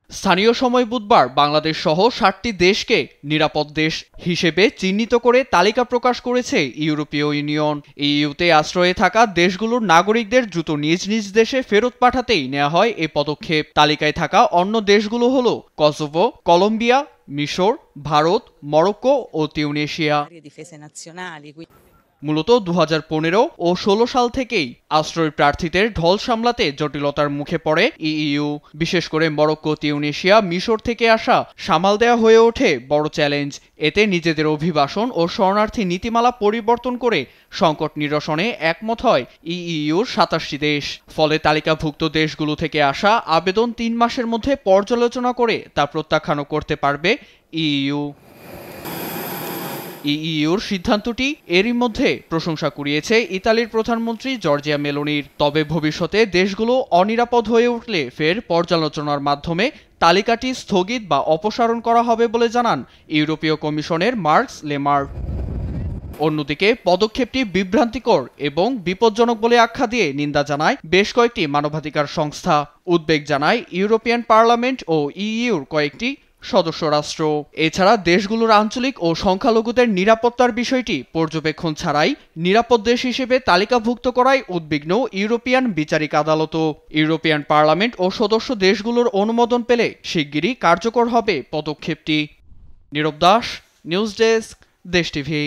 স্থানীয় সময় বুধবার বাংলাদেশ সহ ৭টি দেশকে নিরাপদ দেশ হিসেবে চিহ্নিত করে তালিকা প্রকাশ করেছে ইউরোপীয় ইউনিয়ন। ইইউতে আশ্রয়ে থাকা দেশগুলোর নাগরিকদের দ্রুত নিজ নিজ দেশে ফেরত পাঠাতেই নেওয়া হয় এ পদক্ষেপ। তালিকায় থাকা অন্য দেশগুলো হলো কসোভো, কলম্বিয়া, মিশর, ভারত, মরক্কো ও তিউনিসিয়া। মূলত ২০১৫ ও ১৬ সাল থেকেই আশ্রয় প্রার্থীদের ঢল সামলাতে জটিলতার মুখে পড়ে ইইউ। বিশেষ করে মরক্কো, তিউনিসিয়া, মিশর থেকে আসা সামাল দেয়া হয়ে ওঠে বড় চ্যালেঞ্জ। এতে নিজেদের অভিবাসন ও শরণার্থী নীতিমালা পরিবর্তন করে সংকট নিরসনে একমত হয় ইইউর ২৭টি দেশ। ফলে তালিকাভুক্ত দেশগুলো থেকে আসা আবেদন ৩ মাসের মধ্যে পর্যালোচনা করে তা প্রত্যাখ্যানও করতে পারবে ইইউ। ইইউর সিদ্ধান্তটি এরই মধ্যে প্রশংসা কুড়িয়েছে ইতালির প্রধানমন্ত্রী জর্জিয়া মেলোনির। তবে ভবিষ্যতে দেশগুলো অনিরাপদ হয়ে উঠলে ফের পর্যালোচনার মাধ্যমে তালিকাটি স্থগিত বা অপসারণ করা হবে বলে জানান ইউরোপীয় কমিশনের মার্কস লেমার্ক। অন্যদিকে পদক্ষেপটি বিভ্রান্তিকর এবং বিপজ্জনক বলে আখ্যা দিয়ে নিন্দা জানায় বেশ কয়েকটি মানবাধিকার সংস্থা। উদ্বেগ জানায় ইউরোপিয়ান পার্লামেন্ট ও ইইউর কয়েকটি সদস্য রাষ্ট্র। এছাড়া দেশগুলোর আঞ্চলিক ও সংখ্যালঘুদের নিরাপত্তার বিষয়টি পর্যবেক্ষণ ছাড়াই নিরাপদ দেশ হিসেবে তালিকাভুক্ত করায় উদ্বিগ্ন ইউরোপিয়ান বিচারিক আদালতও। ইউরোপিয়ান পার্লামেন্ট ও সদস্য দেশগুলোর অনুমোদন পেলে শিগগিরই কার্যকর হবে পদক্ষেপটি। নীরব দাস, নিউজ ডেস্ক, দেশ টিভি।